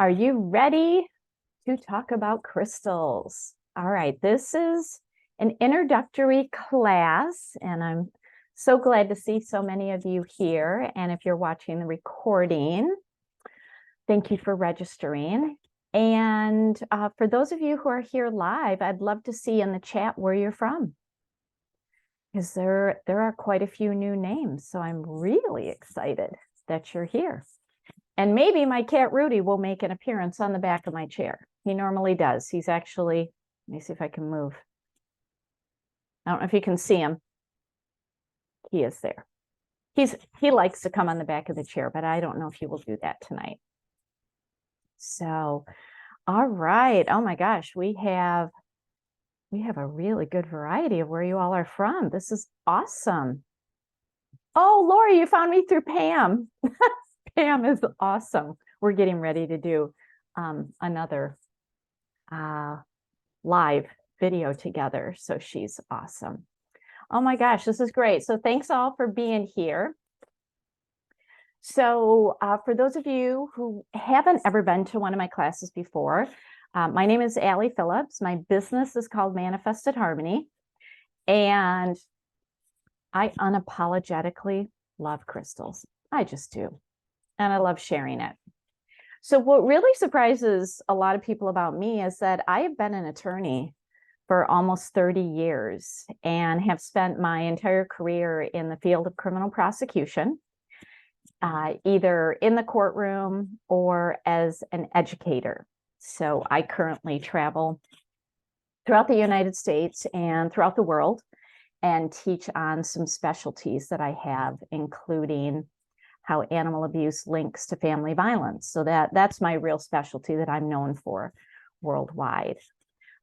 Are you ready to talk about crystals? All right, this is an introductory class, and I'm so glad to see so many of you here. And if you're watching the recording, thank you for registering. And for those of you who are here live, I'd love to see in the chat where you're from, because there are quite a few new names. So I'm really excited that you're here. And maybe my cat Rudy will make an appearance on the back of my chair. He normally does. He's actually, let me see if I can move. I don't know if you can see him. He is there. He likes to come on the back of the chair, but I don't know if he will do that tonight. So, all right. Oh my gosh, we have a really good variety of where you all are from. This is awesome. Oh, Lori, you found me through Pam. Pam is awesome. We're getting ready to do another live video together. So she's awesome. Oh my gosh, this is great. So thanks all for being here. So for those of you who haven't ever been to one of my classes before, my name is Allie Phillips. My business is called Manifested Harmony. And I unapologetically love crystals. I just do. And I love sharing it. So what really surprises a lot of people about me is that I have been an attorney for almost 30 years and have spent my entire career in the field of criminal prosecution, either in the courtroom or as an educator. So I currently travel throughout the United States and throughout the world and teach on some specialties that I have, including how animal abuse links to family violence. So that's my real specialty that I'm known for worldwide.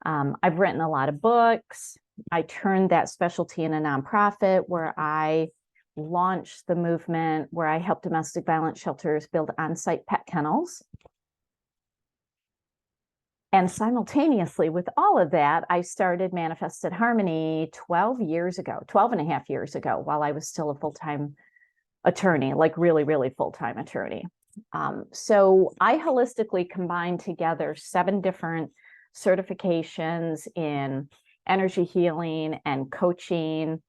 I've written a lot of books. I turned that specialty in a nonprofit where I launched the movement where I help domestic violence shelters build on-site pet kennels. And simultaneously with all of that, I started Manifested Harmony 12 and a half years ago, while I was still a full-time attorney, like really, really full-time attorney. So I holistically combined together 7 different certifications in energy healing and coaching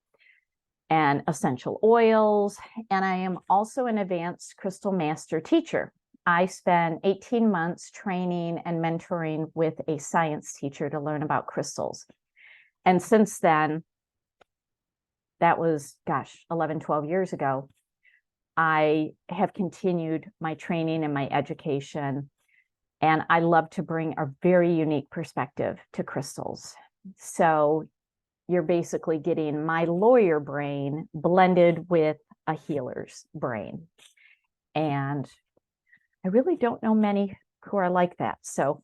and essential oils. And I am also an advanced crystal master teacher. I spent 18 months training and mentoring with a science teacher to learn about crystals. And since then, that was, 11, 12 years ago, I have continued my training and my education, and I love to bring a very unique perspective to crystals. So you're basically getting my lawyer brain blended with a healer's brain. And I really don't know many who are like that. So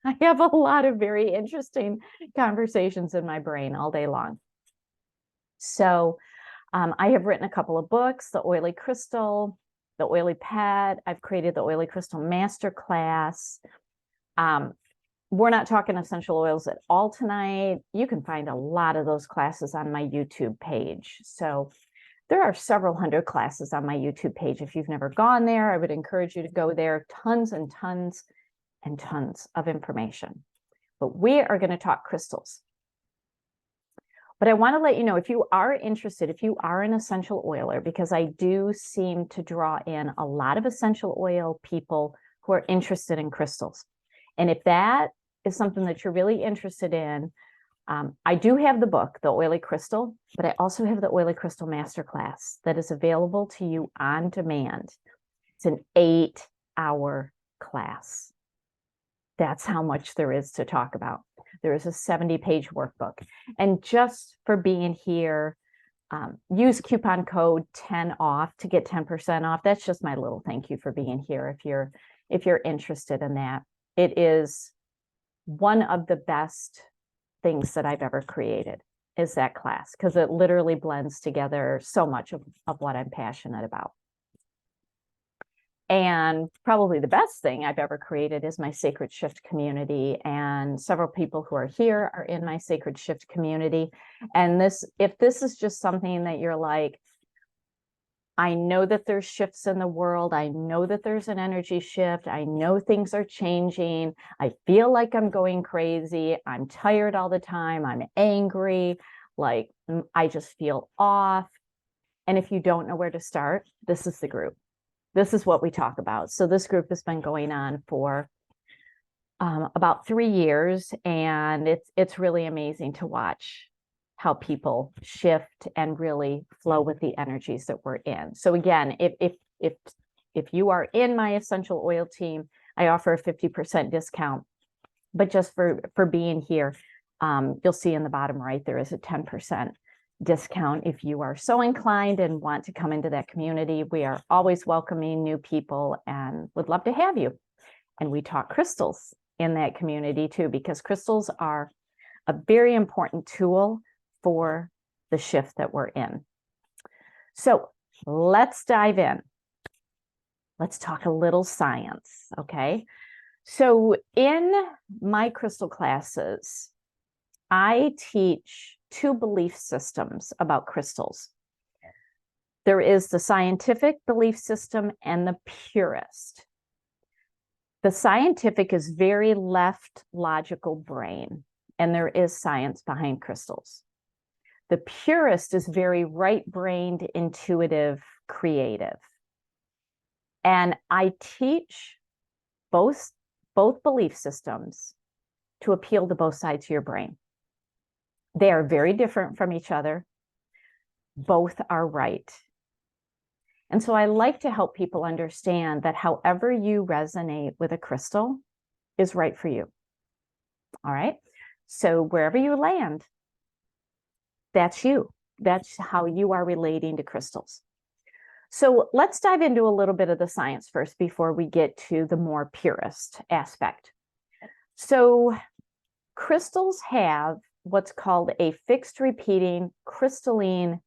I have a lot of very interesting conversations in my brain all day long. So I have written a couple of books, The Oily Crystal, The Oily Pet. I've created the Oily Crystal Masterclass. We're not talking essential oils at all tonight. You can find a lot of those classes on my YouTube page. So there are several hundred classes on my YouTube page. If you've never gone there, I would encourage you to go there. Tons and tons and tons of information. But we are going to talk crystals. But I want to let you know, if you are interested, if you are an essential oiler, because I do seem to draw in a lot of essential oil people who are interested in crystals. And if that is something that you're really interested in, I do have the book, The Oily Crystal, but I also have the Oily Crystal Masterclass that is available to you on demand. It's an 8-hour class. That's how much there is to talk about. There is a 70-page workbook. And just for being here, use coupon code 10OFF to get 10% off. That's just my little thank you for being here if you're interested in that. It is one of the best things that I've ever created, is that class, because it literally blends together so much of what I'm passionate about. And probably the best thing I've ever created is my Sacred Shift community. And several people who are here are in my Sacred Shift community. And if this is just something that you're like, I know that there's shifts in the world. I know that there's an energy shift. I know things are changing. I feel like I'm going crazy. I'm tired all the time. I'm angry. Like I just feel off. And if you don't know where to start, this is the group. This is what we talk about. So this group has been going on for about 3 years, and it's really amazing to watch how people shift and really flow with the energies that we're in. So again, if you are in my essential oil team, I offer a 50% discount. But just for being here, you'll see in the bottom right there is a 10% discount if you are so inclined and want to come into that community. We are always welcoming new people and would love to have you. And we talk crystals in that community too, because crystals are a very important tool for the shift that we're in. So let's dive in. Let's talk a little science, okay? So in my crystal classes, I teach 2 belief systems about crystals. There is the scientific belief system and the purist. The scientific is very left logical brain, and there is science behind crystals. The purist is very right-brained, intuitive, creative. And I teach both belief systems to appeal to both sides of your brain. They are very different from each other. Both are right. And so I like to help people understand that however you resonate with a crystal is right for you. All right. So wherever you land, that's you. That's how you are relating to crystals. So let's dive into a little bit of the science first before we get to the more purist aspect. So crystals have what's called a fixed repeating crystalline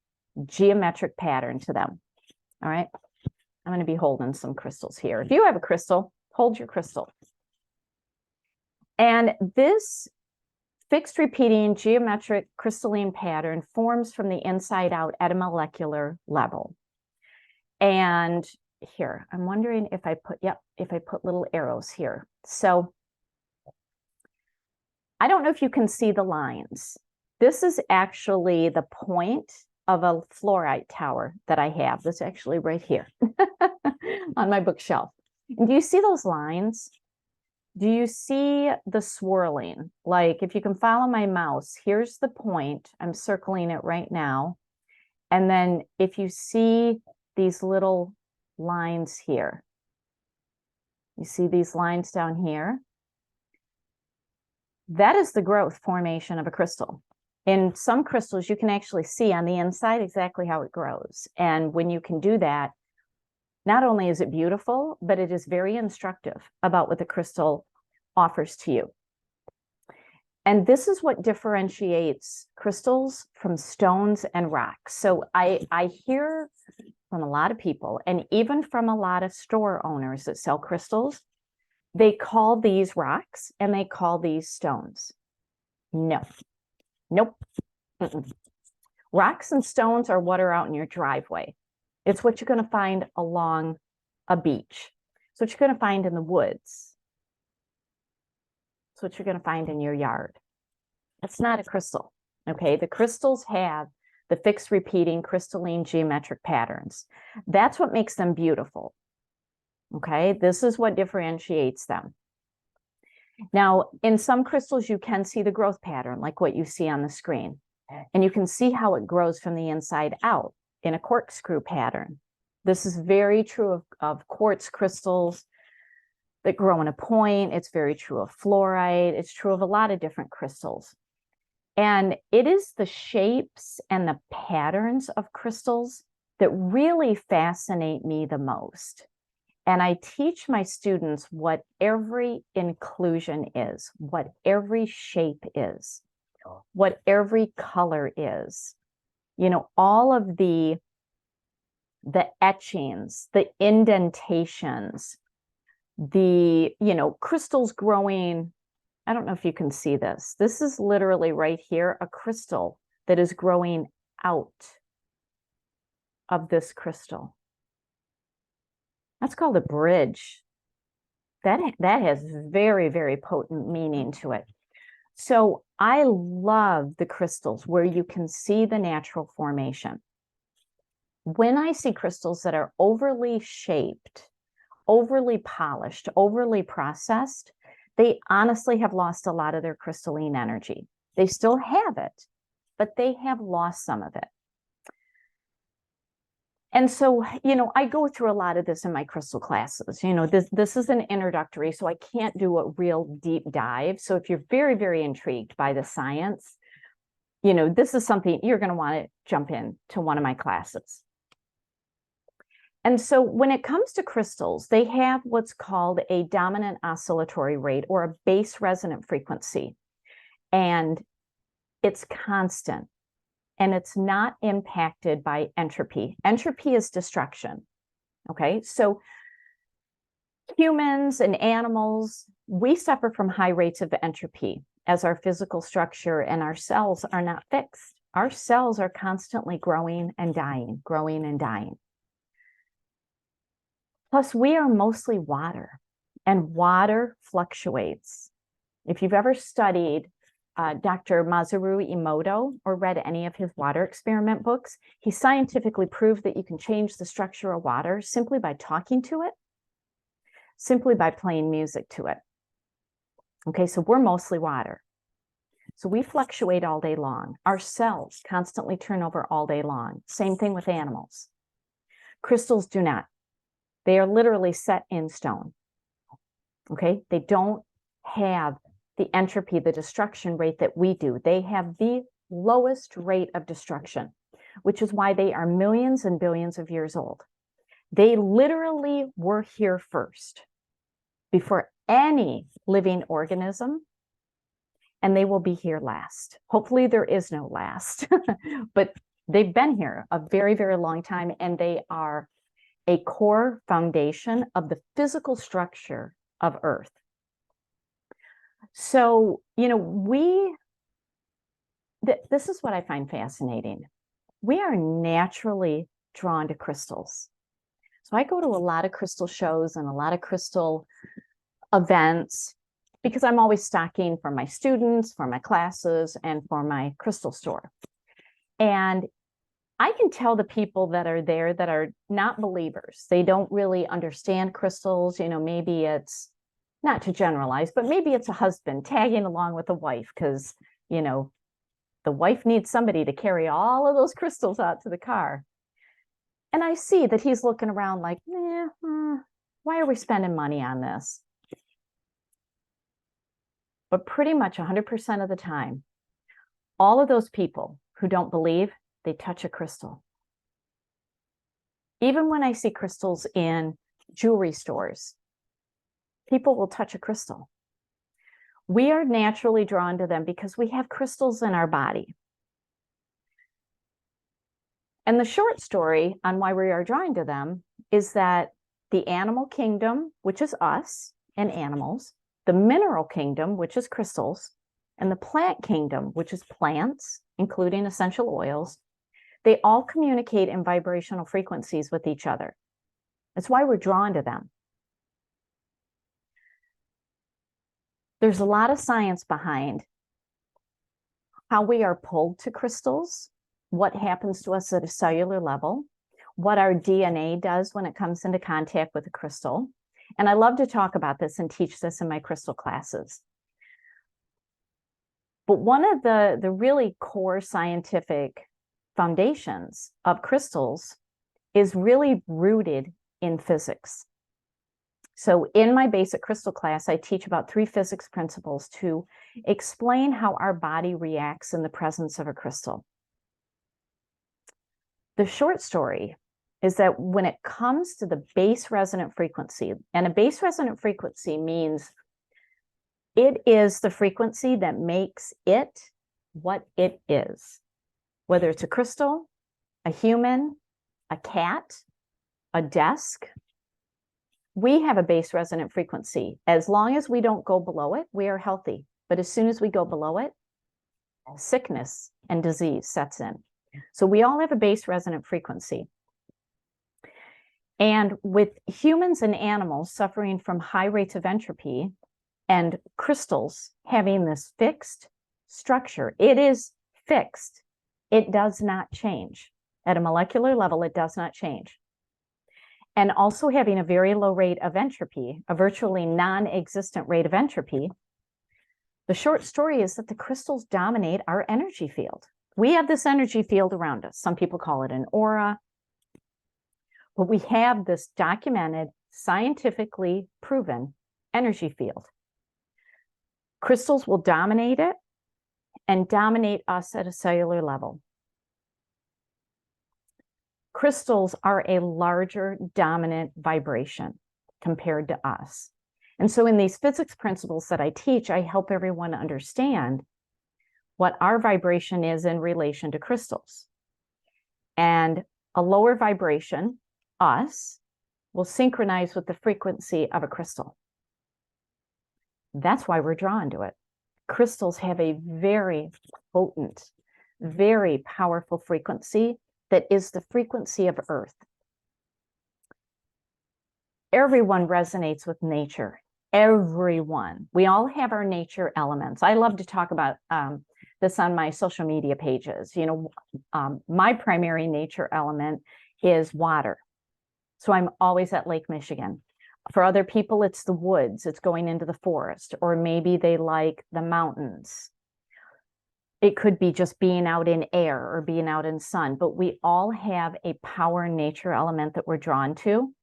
geometric pattern to them. All right. I'm going to be holding some crystals here. If you have a crystal, hold your crystal. And this fixed repeating geometric crystalline pattern forms from the inside out at a molecular level. And here, I'm wondering if I put little arrows here. So I don't know if you can see the lines. This is actually the point of a fluorite tower that I have. That's actually right here on my bookshelf. And do you see those lines? Do you see the swirling? Like if you can follow my mouse, here's the point. I'm circling it right now. And then if you see these little lines here, you see these lines down here? That is the growth formation of a crystal. In some crystals, you can actually see on the inside exactly how it grows. And when you can do that, not only is it beautiful, but it is very instructive about what the crystal offers to you. And this is what differentiates crystals from stones and rocks. So I hear from a lot of people, and even from a lot of store owners that sell crystals, they call these rocks and they call these stones. No. Nope. Mm-mm. Rocks and stones are what are out in your driveway. It's what you're going to find along a beach. It's what you're going to find in the woods. It's what you're going to find in your yard. It's not a crystal. Okay. The crystals have the fixed repeating crystalline geometric patterns. That's what makes them beautiful. Okay. This is what differentiates them. Now, in some crystals, you can see the growth pattern, like what you see on the screen. And you can see how it grows from the inside out in a corkscrew pattern. This is very true of quartz crystals that grow in a point. It's very true of fluorite. It's true of a lot of different crystals. And it is the shapes and the patterns of crystals that really fascinate me the most. And I teach my students what every inclusion is, what every shape is, what every color is. You know, all of the etchings, the indentations, the, crystals growing. I don't know if you can see this. This is literally right here, a crystal that is growing out of this crystal. That's called a bridge. That has very, very potent meaning to it. So I love the crystals where you can see the natural formation. When I see crystals that are overly shaped, overly polished, overly processed, they honestly have lost a lot of their crystalline energy. They still have it, but they have lost some of it. And so, I go through a lot of this in my crystal classes. This is an introductory, so I can't do a real deep dive. So if you're very, very intrigued by the science, this is something you're going to want to jump in to one of my classes. And so when it comes to crystals, they have what's called a dominant oscillatory rate or a base resonant frequency. And it's constant. And it's not impacted by entropy. Entropy is destruction. Okay, so humans and animals, we suffer from high rates of entropy as our physical structure and our cells are not fixed. Our cells are constantly growing and dying, growing and dying. Plus, we are mostly water, and water fluctuates. If you've ever studied Dr. Masaru Emoto or read any of his water experiment books, he scientifically proved that you can change the structure of water simply by talking to it, simply by playing music to it. Okay, so we're mostly water. So we fluctuate all day long. Our cells constantly turn over all day long. Same thing with animals. Crystals do not. They are literally set in stone. Okay, they don't have the entropy, the destruction rate that we do. They have the lowest rate of destruction, which is why they are millions and billions of years old. They literally were here first before any living organism, and they will be here last. Hopefully there is no last, but they've been here a very, very long time, and they are a core foundation of the physical structure of Earth. So, this is what I find fascinating. We are naturally drawn to crystals. So I go to a lot of crystal shows and a lot of crystal events because I'm always stocking for my students, for my classes, and for my crystal store. And I can tell the people that are there that are not believers. They don't really understand crystals. Maybe it's, not to generalize, but maybe it's a husband tagging along with a wife because, the wife needs somebody to carry all of those crystals out to the car. And I see that he's looking around like, why are we spending money on this? But pretty much 100% of the time, all of those people who don't believe, they touch a crystal. Even when I see crystals in jewelry stores, people will touch a crystal. We are naturally drawn to them because we have crystals in our body. And the short story on why we are drawn to them is that the animal kingdom, which is us and animals, the mineral kingdom, which is crystals, and the plant kingdom, which is plants, including essential oils, they all communicate in vibrational frequencies with each other. That's why we're drawn to them. There's a lot of science behind how we are pulled to crystals, what happens to us at a cellular level, what our DNA does when it comes into contact with a crystal. And I love to talk about this and teach this in my crystal classes. But one of the really core scientific foundations of crystals is really rooted in physics. So in my basic crystal class, I teach about 3 physics principles to explain how our body reacts in the presence of a crystal. The short story is that when it comes to the base resonant frequency, and a base resonant frequency means it is the frequency that makes it what it is, whether it's a crystal, a human, a cat, a desk. We have a base resonant frequency. As long as we don't go below it, we are healthy. But as soon as we go below it, sickness and disease sets in. So we all have a base resonant frequency. And with humans and animals suffering from high rates of entropy and crystals having this fixed structure, it is fixed. It does not change. At a molecular level, it does not change. And also having a very low rate of entropy, a virtually non-existent rate of entropy, the short story is that the crystals dominate our energy field. We have this energy field around us. Some people call it an aura. But we have this documented, scientifically proven energy field. Crystals will dominate it and dominate us at a cellular level. Crystals are a larger dominant vibration compared to us. And so in these physics principles that I teach, I help everyone understand what our vibration is in relation to crystals. And a lower vibration, us, will synchronize with the frequency of a crystal. That's why we're drawn to it. Crystals have a very potent, very powerful frequency that is the frequency of Earth. Everyone resonates with nature. Everyone. We all have our nature elements. I love to talk about this on my social media pages. You know, my primary nature element is water. So I'm always at Lake Michigan. For other people, it's the woods. It's going into the forest, or maybe they like the mountains. It could be just being out in air or being out in sun, but we all have a power nature element that we're drawn to.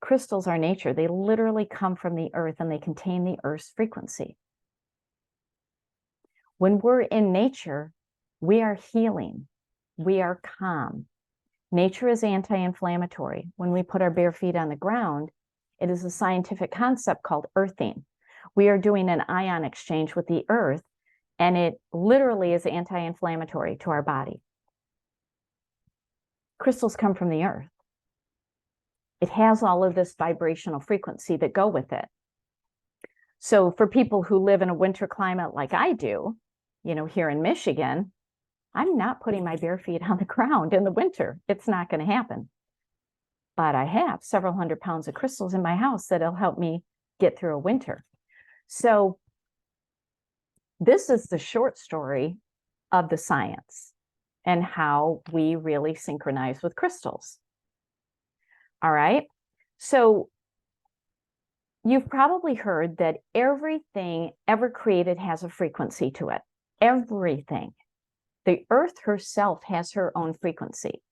Crystals are nature. They literally come from the earth and they contain the earth's frequency. When we're in nature, we are healing. We are calm. Nature is anti-inflammatory. When we put our bare feet on the ground, it is a scientific concept called earthing. We are doing an ion exchange with the earth, and it literally is anti-inflammatory to our body. Crystals come from the earth. It has all of this vibrational frequency that go with it. So for people who live in a winter climate like I do, you know, here in Michigan, I'm not putting my bare feet on the ground in the winter. It's not going to happen. But I have several hundred pounds of crystals in my house that'll help me get through a winter. So this is the short story of the science and how we really synchronize with crystals. All right. So you've probably heard that everything ever created has a frequency to it. Everything. The earth herself has her own frequency.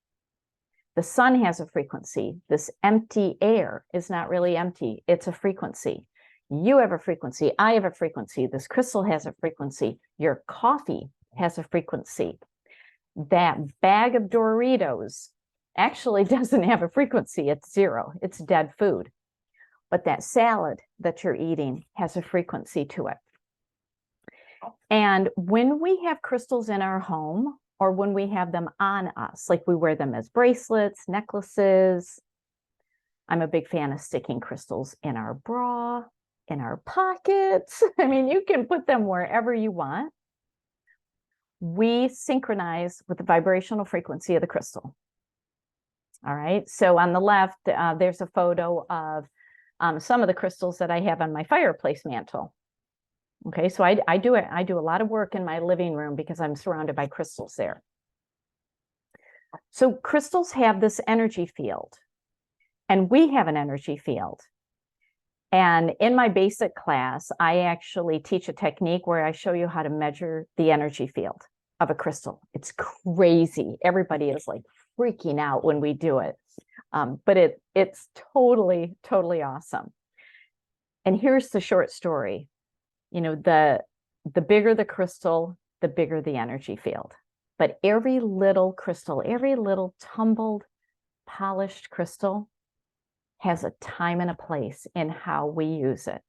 The sun has a frequency. This empty air is not really empty. It's a frequency. You have a frequency. I have a frequency. This crystal has a frequency. Your coffee has a frequency. That bag of Doritos actually doesn't have a frequency. It's zero. It's dead food. But that salad that you're eating has a frequency to it. And when we have crystals in our home, or when we have them on us, like we wear them as bracelets, necklaces. I'm a big fan of sticking crystals in our bra, in our pockets. I mean, you can put them wherever you want. We synchronize with the vibrational frequency of the crystal. All right. So on the left, there's a photo of some of the crystals that I have on my fireplace mantle. Okay, so I do a lot of work in my living room because I'm surrounded by crystals there. So crystals have this energy field, and we have an energy field. And in my basic class, I actually teach a technique where I show you how to measure the energy field of a crystal. It's crazy. Everybody is like freaking out when we do it. But it's totally, totally awesome. And here's the short story. You know, the bigger the crystal, the bigger the energy field. But every little crystal, every little tumbled, polished crystal has a time and a place in how we use it,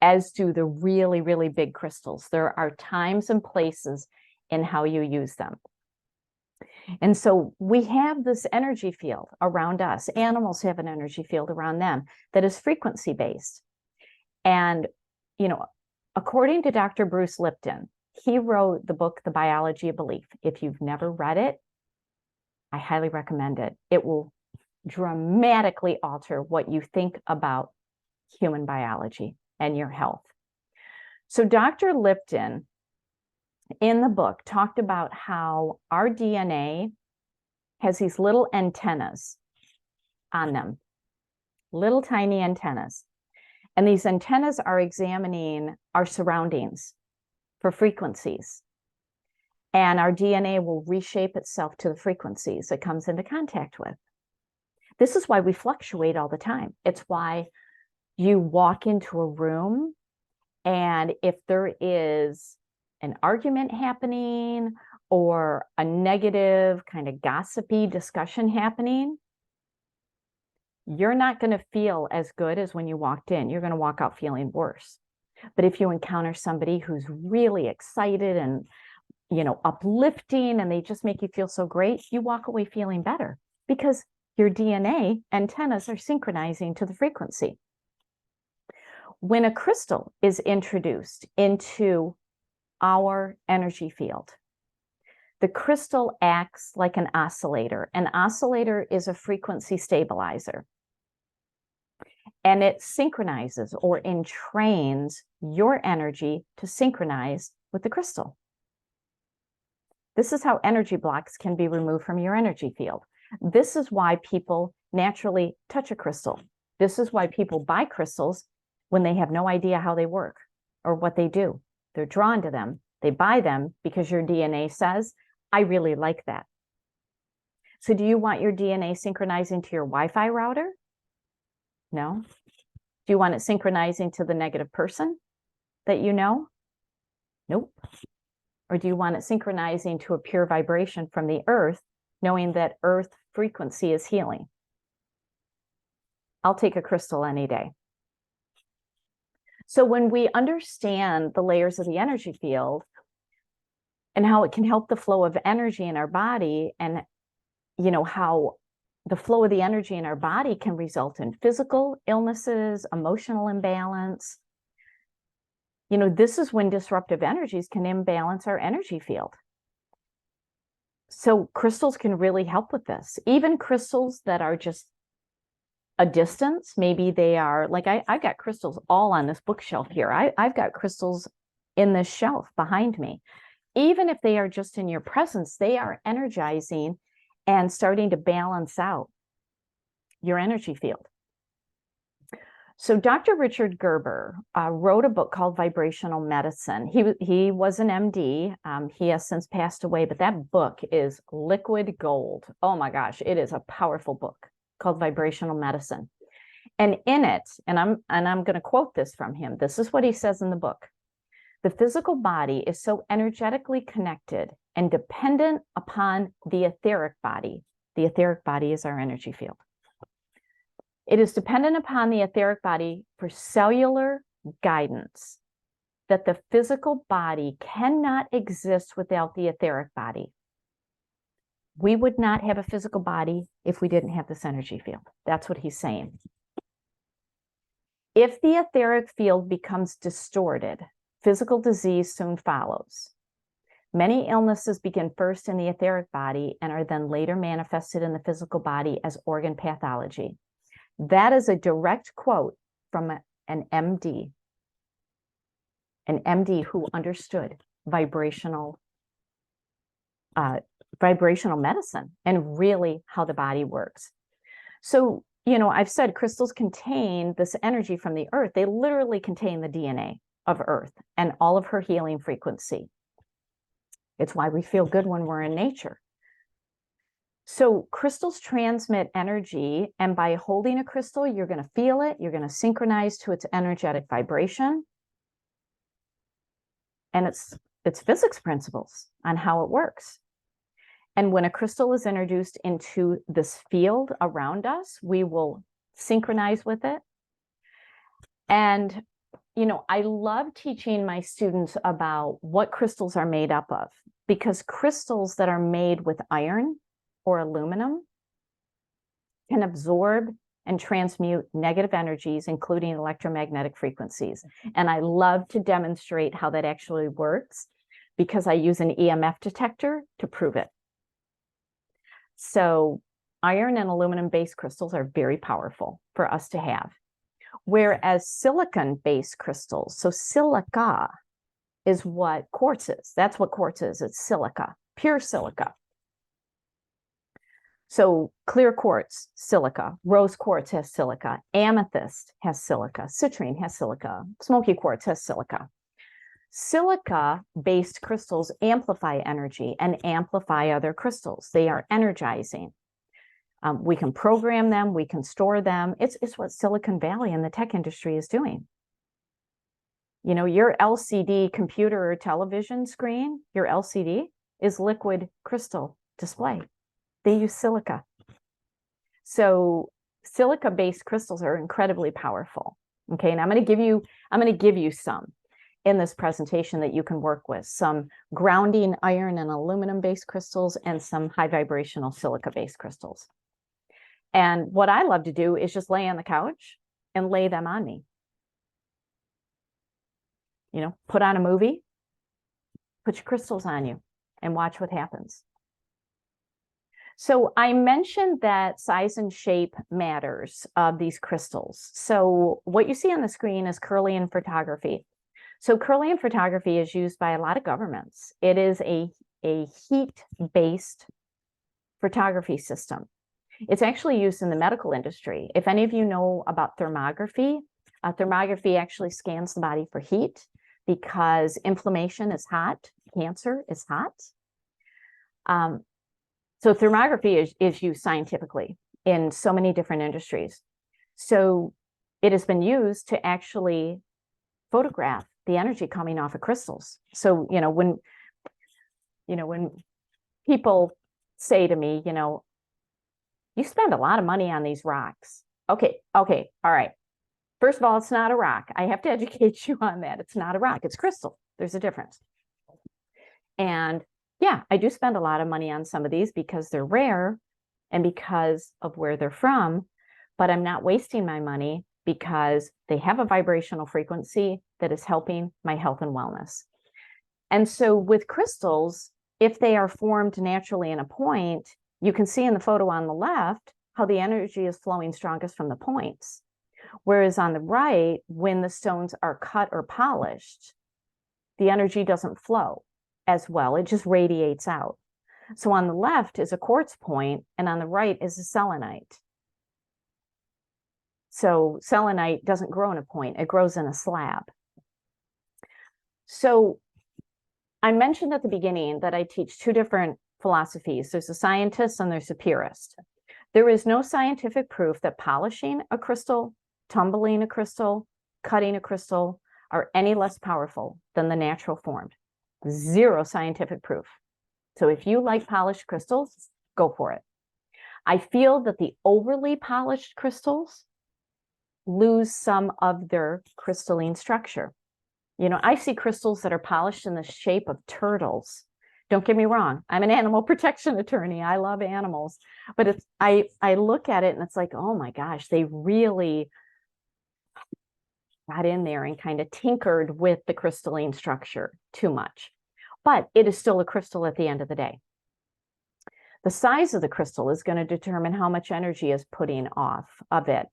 as do the really, really big crystals. There are times and places in how you use them. And so we have this energy field around us. Animals have an energy field around them that is frequency based. And, you know, according to Dr. Bruce Lipton, he wrote the book, The Biology of Belief. If you've never read it, I highly recommend it. It will dramatically alter what you think about human biology and your health. So Dr. Lipton, in the book, talked about how our DNA has these little antennas on them, little tiny antennas. And these antennas are examining our surroundings for frequencies. And our DNA will reshape itself to the frequencies it comes into contact with. This is why we fluctuate all the time. It's why you walk into a room, and if there is an argument happening or a negative kind of gossipy discussion happening, you're not going to feel as good as when you walked in. You're going to walk out feeling worse. But if you encounter somebody who's really excited and, uplifting, and they just make you feel so great, you walk away feeling better because your DNA antennas are synchronizing to the frequency. When a crystal is introduced into our energy field, the crystal acts like an oscillator. An oscillator is a frequency stabilizer. And it synchronizes or entrains your energy to synchronize with the crystal. This is how energy blocks can be removed from your energy field. This is why people naturally touch a crystal. This is why people buy crystals when they have no idea how they work or what they do. They're drawn to them. They buy them because your DNA says, I really like that. So do you want your DNA synchronizing to your Wi-Fi router? No. Do you want it synchronizing to the negative person that you know? Nope. Or do you want it synchronizing to a pure vibration from the earth, knowing that earth frequency is healing? I'll take a crystal any day. So when we understand the layers of the energy field and how it can help the flow of energy in our body, and how the flow of the energy in our body can result in physical illnesses, emotional imbalance, this is when disruptive energies can imbalance our energy field. So crystals can really help with this. Even crystals that are just a distance, maybe they are like, I've got crystals all on this bookshelf here. I've got crystals in this shelf behind me. Even if they are just in your presence, they are energizing and starting to balance out your energy field. So Dr. Richard Gerber wrote a book called Vibrational Medicine. He was an MD. He has since passed away, but that book is liquid gold. Oh my gosh, it is a powerful book called Vibrational Medicine. And in it, and I'm going to quote this from him. This is what he says in the book. The physical body is so energetically connected and dependent upon the etheric body. The etheric body is our energy field. It is dependent upon the etheric body for cellular guidance, that the physical body cannot exist without the etheric body. We would not have a physical body if we didn't have this energy field. That's what he's saying. If the etheric field becomes distorted, physical disease soon follows. Many illnesses begin first in the etheric body and are then later manifested in the physical body as organ pathology. That is a direct quote from an MD who understood vibrational medicine and really how the body works. So, I've said crystals contain this energy from the earth. They literally contain the DNA of earth and all of her healing frequency. It's why we feel good when we're in nature. So crystals transmit energy, and by holding a crystal, you're going to feel it. You're going to synchronize to its energetic vibration. And it's physics principles on how it works. And when a crystal is introduced into this field around us, we will synchronize with it. And, I love teaching my students about what crystals are made up of, because crystals that are made with iron or aluminum can absorb and transmute negative energies, including electromagnetic frequencies. And I love to demonstrate how that actually works because I use an EMF detector to prove it. So iron and aluminum-based crystals are very powerful for us to have. Whereas silicon-based crystals, so silica is what quartz is. That's what quartz is. It's silica, pure silica. So clear quartz, silica. Rose quartz has silica. Amethyst has silica. Citrine has silica. Smoky quartz has silica. Silica-based crystals amplify energy and amplify other crystals. They are energizing. We can program them. We can store them. It's what Silicon Valley and the tech industry is doing. You know, your LCD computer or television screen, your LCD is liquid crystal display. They use silica. So silica-based crystals are incredibly powerful. Okay, and I'm going to give you some in this presentation that you can work with, some grounding iron and aluminum-based crystals and some high vibrational silica-based crystals. And what I love to do is just lay on the couch and lay them on me. You know, put on a movie, put your crystals on you and watch what happens. So I mentioned that size and shape matters of these crystals. So what you see on the screen is Kirlian photography. So Kirlian photography is used by a lot of governments. It is a heat-based photography system. It's actually used in the medical industry. If any of you know about thermography, thermography actually scans the body for heat because inflammation is hot, cancer is hot. So thermography is used scientifically in so many different industries. So it has been used to actually photograph the energy coming off of crystals. So, when people say to me, you spend a lot of money on these rocks. Okay, all right. First of all, it's not a rock. I have to educate you on that. It's not a rock, it's crystal. There's a difference. And yeah, I do spend a lot of money on some of these because they're rare and because of where they're from, but I'm not wasting my money because they have a vibrational frequency that is helping my health and wellness. And so with crystals, if they are formed naturally in a point, you can see in the photo on the left how the energy is flowing strongest from the points. Whereas on the right, when the stones are cut or polished, the energy doesn't flow as well. It just radiates out. So on the left is a quartz point, and on the right is a selenite. So selenite doesn't grow in a point, it grows in a slab. So I mentioned at the beginning that I teach two different philosophies. There's a scientist and there's a purist. There is no scientific proof that polishing a crystal, tumbling a crystal, cutting a crystal are any less powerful than the natural form. Zero scientific proof. So if you like polished crystals, go for it. I feel that the overly polished crystals lose some of their crystalline structure. I see crystals that are polished in the shape of turtles. Don't get me wrong, I'm an animal protection attorney. I love animals, but I look at it and it's like, oh my gosh, they really got in there and kind of tinkered with the crystalline structure too much. But it is still a crystal at the end of the day. The size of the crystal is going to determine how much energy is putting off of it.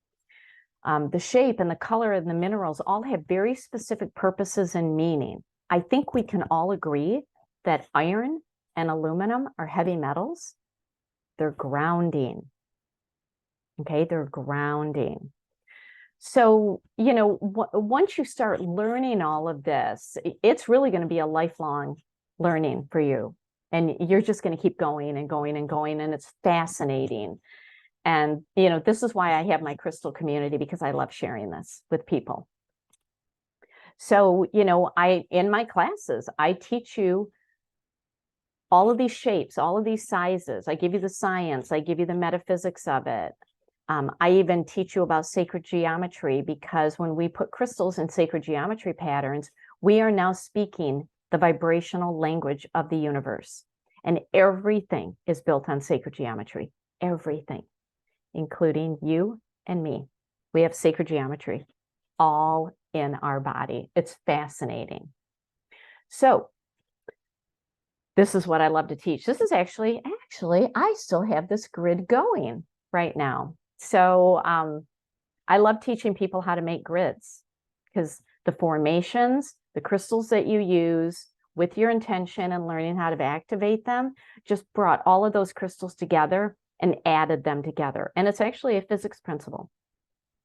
The shape and the color and the minerals all have very specific purposes and meaning. I think we can all agree that iron and aluminum are heavy metals. They're grounding. Okay, they're grounding. So, once you start learning all of this, it's really going to be a lifelong learning for you. And you're just going to keep going and going and going. And it's fascinating. And, this is why I have my crystal community, because I love sharing this with people. So, in my classes, I teach you all of these shapes, all of these sizes. I give you the science. I give you the metaphysics of it. I even teach you about sacred geometry, because when we put crystals in sacred geometry patterns, we are now speaking the vibrational language of the universe. And everything is built on sacred geometry. Everything, including you and me. We have sacred geometry all in our body. It's fascinating. So this is what I love to teach. This is actually actually, I still have this grid going right now. So I love teaching people how to make grids because the formations, the crystals that you use with your intention and learning how to activate them just brought all of those crystals together and added them together. And it's actually a physics principle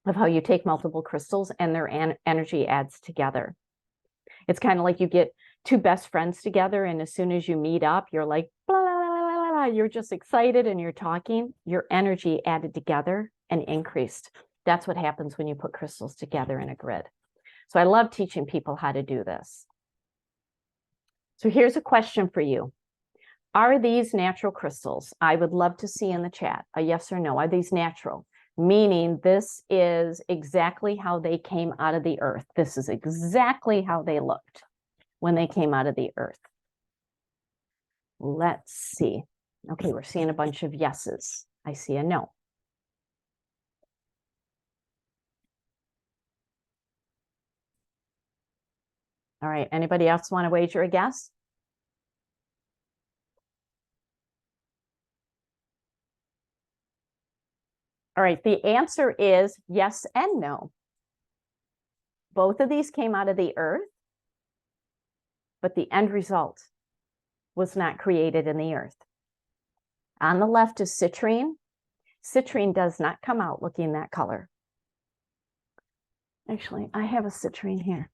of how you take multiple crystals and their energy adds together. It's kind of like you get two best friends together, and as soon as you meet up, you're like, blah, blah, blah, blah, blah. You're just excited and you're talking. Your energy added together and increased. That's what happens when you put crystals together in a grid. So I love teaching people how to do this. So here's a question for you. Are these natural crystals? I would love to see in the chat a yes or no. Are these natural? Meaning this is exactly how they came out of the earth. This is exactly how they looked when they came out of the earth. Let's see. Okay, we're seeing a bunch of yeses. I see a no. All right, anybody else want to wager a guess? All right, the answer is yes and no. Both of these came out of the earth, but the end result was not created in the earth. On the left is citrine. Citrine does not come out looking that color. Actually, I have a citrine here.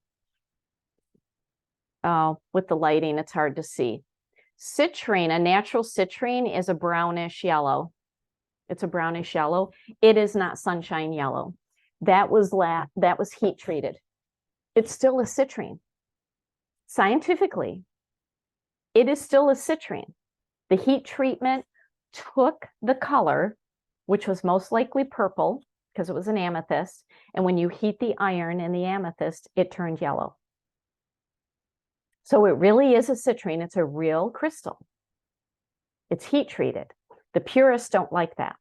Oh, with the lighting, it's hard to see. Citrine, a natural citrine, is a brownish yellow. It's a brownish yellow. It is not sunshine yellow. That was heat treated. It's still a citrine. Scientifically, it is still a citrine. The heat treatment took the color, which was most likely purple because it was an amethyst, and when you heat the iron in the amethyst, it turned yellow. So it really is a citrine. It's a real crystal. It's heat treated. The purists don't like that.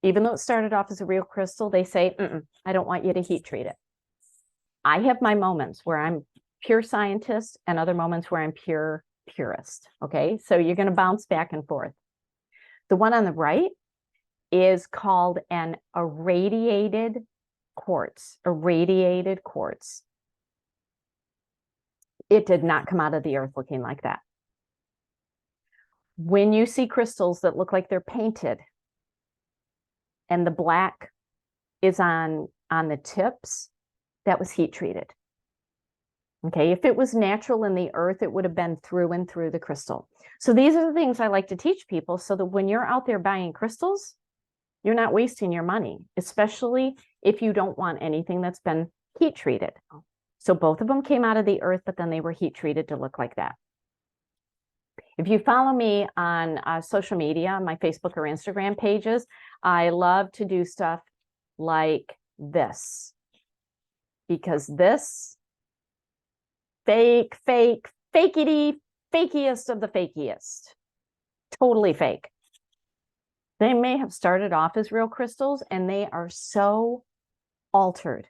Even though it started off as a real crystal, they say, I don't want you to heat treat it. I have my moments where I'm pure scientist and other moments where I'm pure purist. Okay, so you're going to bounce back and forth. The one on the right is called an irradiated quartz. Irradiated quartz. It did not come out of the earth looking like that. When you see crystals that look like they're painted and the black is on the tips, that was heat treated. Okay, if it was natural in the earth, it would have been through and through the crystal. So these are the things I like to teach people so that when you're out there buying crystals, you're not wasting your money, especially if you don't want anything that's been heat treated. So both of them came out of the earth, but then they were heat treated to look like that. If you follow me on social media, my Facebook or Instagram pages, I love to do stuff like this. Because this fakiest of the fakiest. Totally fake. They may have started off as real crystals and they are so altered.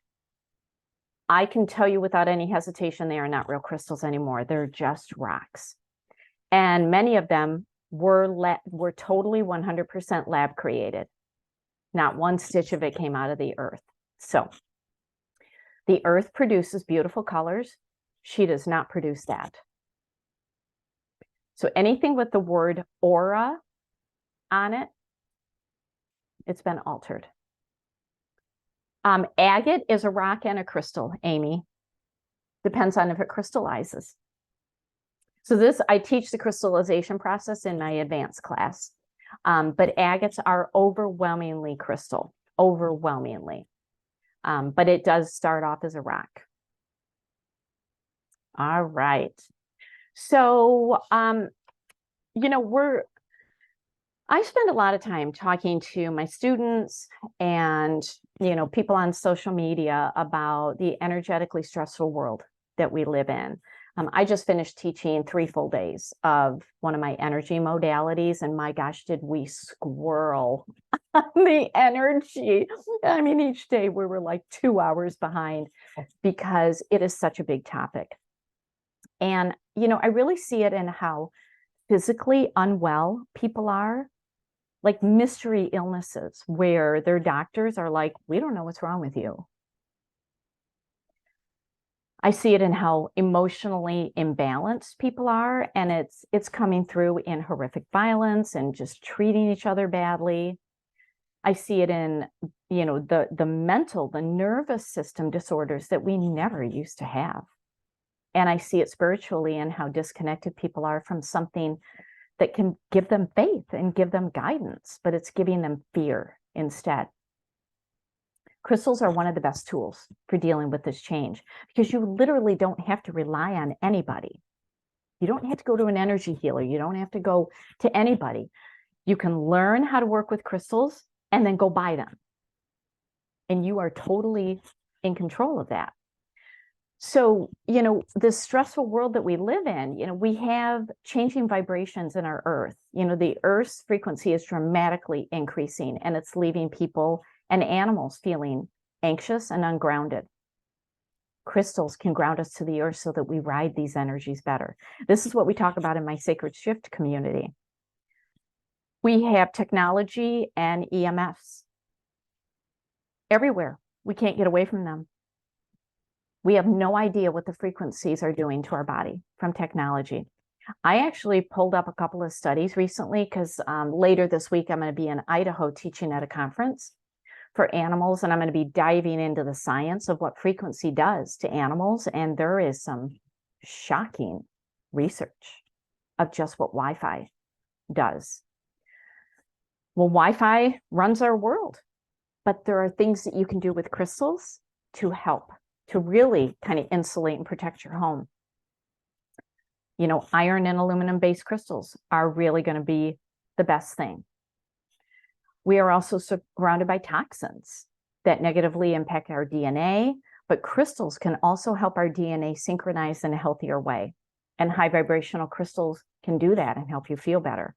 I can tell you without any hesitation, they are not real crystals anymore. They're just rocks. And many of them were totally 100% lab created. Not one stitch of it came out of the earth. So the earth produces beautiful colors. She does not produce that. So anything with the word aura on it, it's been altered. Agate is a rock and a crystal, Amy. Depends on if it crystallizes. So this, I teach the crystallization process in my advanced class. But agates are overwhelmingly crystal, overwhelmingly. But it does start off as a rock. All right. So, you know, I spend a lot of time talking to my students and, you know, people on social media about the energetically stressful world that we live in. I just finished teaching 3 full days of one of my energy modalities, and my gosh, did we squirrel on the energy. I mean, each day we were like 2 hours behind because it is such a big topic. And, you know, I really see it in how physically unwell people are, like mystery illnesses where their doctors are like, we don't know what's wrong with you. I see it in how emotionally imbalanced people are, and it's coming through in horrific violence and just treating each other badly. I see it in, the mental, the nervous system disorders that we never used to have. And I see it spiritually in how disconnected people are from something that can give them faith and give them guidance, but it's giving them fear instead. Crystals are one of the best tools for dealing with this change because you literally don't have to rely on anybody. You don't have to go to an energy healer. You don't have to go to anybody. You can learn how to work with crystals and then go buy them. And you are totally in control of that. So, this stressful world that we live in, we have changing vibrations in our earth. The earth's frequency is dramatically increasing, and it's leaving people and animals feeling anxious and ungrounded. Crystals can ground us to the earth so that we ride these energies better. This is what we talk about in my Sacred Shift community. We have technology and EMFs everywhere. We can't get away from them. We have no idea what the frequencies are doing to our body from technology. I actually pulled up a couple of studies recently because later this week, I'm going to be in Idaho teaching at a conference for animals, and I'm going to be diving into the science of what frequency does to animals. And there is some shocking research of just what Wi-Fi does. Well, Wi-Fi runs our world, but there are things that you can do with crystals to help to really kind of insulate and protect your home. Iron and aluminum-based crystals are really going to be the best thing. We are also surrounded by toxins that negatively impact our DNA, but crystals can also help our DNA synchronize in a healthier way. And high vibrational crystals can do that and help you feel better.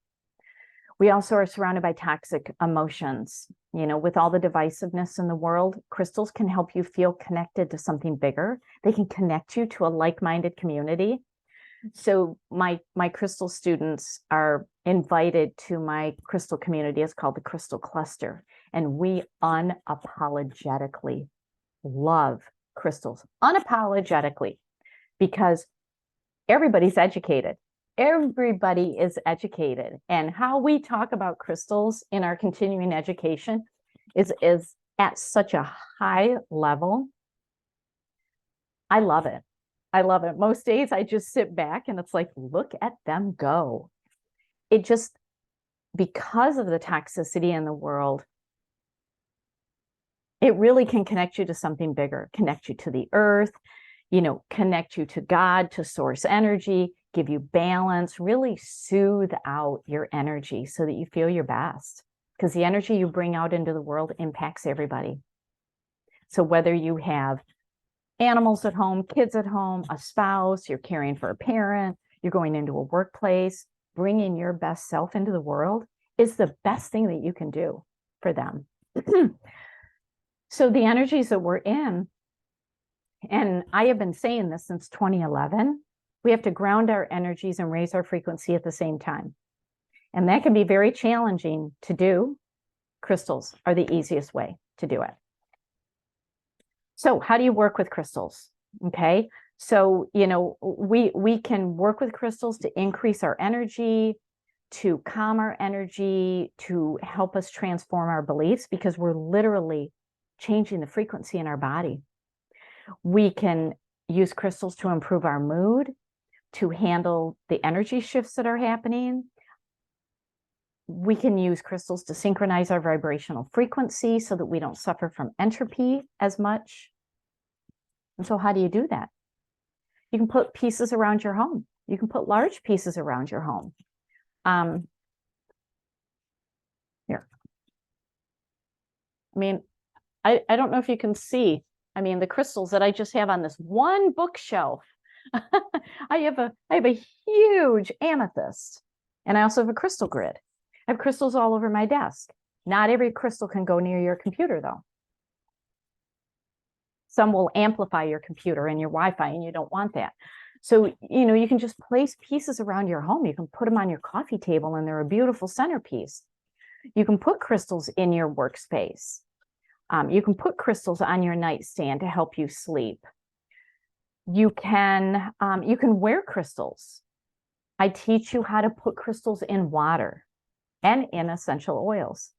We also are surrounded by toxic emotions. With all the divisiveness in the world, crystals can help you feel connected to something bigger. They can connect you to a like-minded community. So my crystal students are invited to my crystal community. It's called the Crystal Cluster. And we unapologetically love crystals, unapologetically, because everybody's educated. Everybody is educated, and how we talk about crystals in our continuing education is at such a high level. I love it. I love it. Most days I just sit back and it's like, look at them go. It just, because of the toxicity in the world, it really can connect you to something bigger, connect you to the earth, connect you to God, to source energy, give you balance, really soothe out your energy so that you feel your best. Because the energy you bring out into the world impacts everybody. So whether you have animals at home, kids at home, a spouse, you're caring for a parent, you're going into a workplace, bringing your best self into the world is the best thing that you can do for them. So the energies that we're in, and I have been saying this since 2011, we have to ground our energies and raise our frequency at the same time. And that can be very challenging to do. Crystals are the easiest way to do it. So how do you work with crystals? Okay. So, we can work with crystals to increase our energy, to calm our energy, to help us transform our beliefs, because we're literally changing the frequency in our body. We can use crystals to improve our mood, to handle the energy shifts that are happening. We can use crystals to synchronize our vibrational frequency so that we don't suffer from entropy as much. And so how do you do that? You can put pieces around your home. You can put large pieces around your home. Here. I don't know if you can see, the crystals that I just have on this one bookshelf. I have a huge amethyst, and I also have a crystal grid. I have crystals all over my desk. Not every crystal can go near your computer, though. Some will amplify your computer and your Wi-Fi, and you don't want that. So, you can just place pieces around your home. You can put them on your coffee table and they're a beautiful centerpiece. You can put crystals in your workspace. You can put crystals on your nightstand to help you sleep. You can wear crystals. I teach you how to put crystals in water and in essential oils.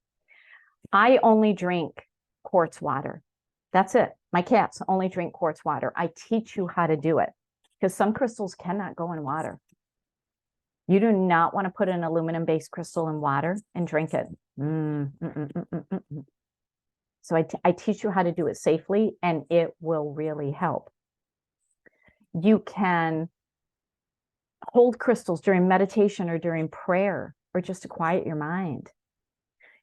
I only drink quartz water. That's it. My cats only drink quartz water. I teach you how to do it because some crystals cannot go in water. You do not want to put an aluminum-based crystal in water and drink it. So I teach you how to do it safely, and it will really help. You can hold crystals during meditation or during prayer or just to quiet your mind.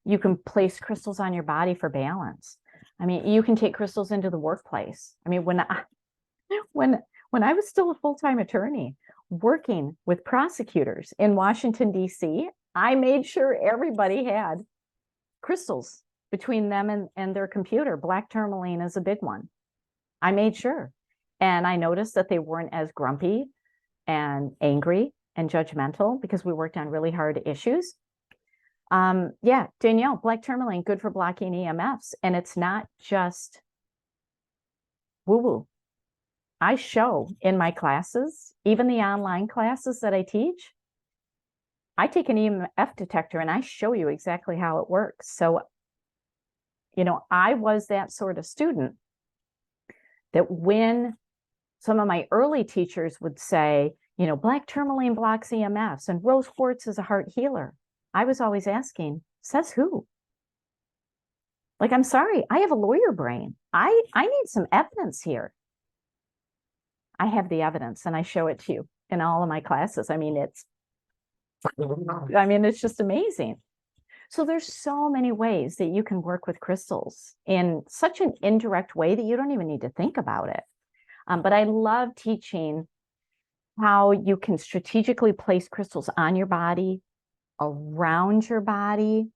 You can place crystals on your body for balance. I mean, you can take crystals into the workplace. I mean, when I was still a full-time attorney working with prosecutors in Washington, D.C., I made sure everybody had crystals between them and their computer. Black tourmaline is a big one. I made sure. And I noticed that they weren't as grumpy and angry and judgmental because we worked on really hard issues. Yeah, Danielle, black tourmaline, good for blocking EMFs. And it's not just woo-woo. I show in my classes, even the online classes that I teach, I take an EMF detector and I show you exactly how it works. So, I was that sort of student that when some of my early teachers would say, black tourmaline blocks EMFs and rose quartz is a heart healer, I was always asking, says who? Like, I'm sorry, I have a lawyer brain. I need some evidence here. I have the evidence and I show it to you in all of my classes. I mean, it's just amazing. So there's so many ways that you can work with crystals in such an indirect way that you don't even need to think about it. But I love teaching how you can strategically place crystals on your body, around your body,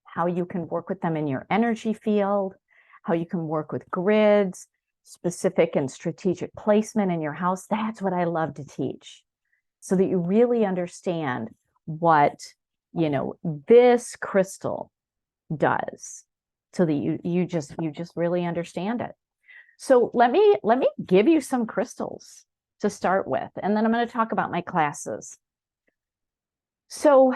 how you can work with them in your energy field, how you can work with grids, specific and strategic placement in your house. That's what I love to teach, so that you really understand what, this crystal does, so that you just really understand it. So let me give you some crystals to start with, and then I'm going to talk about my classes. So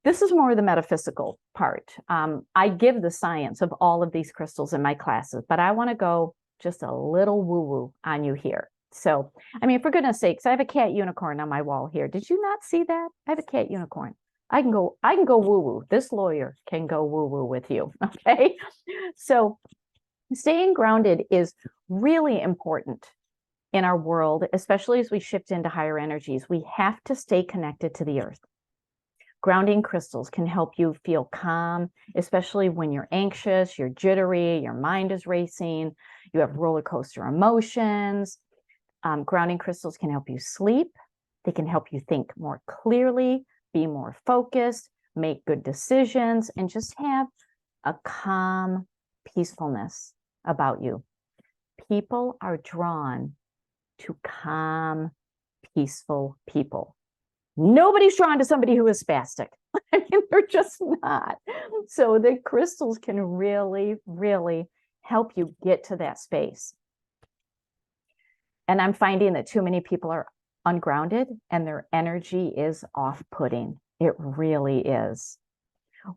this is more the metaphysical part. I give the science of all of these crystals in my classes, but I want to go just a little woo-woo on you here. So, for goodness sakes, I have a cat unicorn on my wall here. Did you not see that? I have a cat unicorn. I can go woo-woo. This lawyer can go woo-woo with you, okay? So staying grounded is really important in our world, especially as we shift into higher energies. We have to stay connected to the earth. Grounding crystals can help you feel calm, especially when you're anxious, you're jittery, your mind is racing, you have roller coaster emotions. Grounding crystals can help you sleep. They can help you think more clearly, be more focused, make good decisions, and just have a calm peacefulness about you. People are drawn to calm, peaceful people. Nobody's drawn to somebody who is spastic. They're just not. So the crystals can really, really help you get to that space. And I'm finding that too many people are ungrounded and their energy is off-putting. It really is.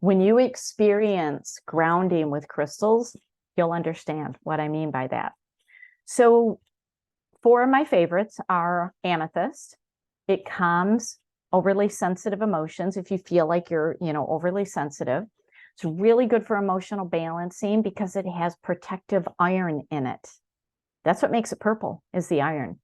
When you experience grounding with crystals, you'll understand what I mean by that. So 4 of my favorites are amethyst. It calms overly sensitive emotions. If you feel like you're, overly sensitive, it's really good for emotional balancing because it has protective iron in it. That's what makes it purple, is the iron.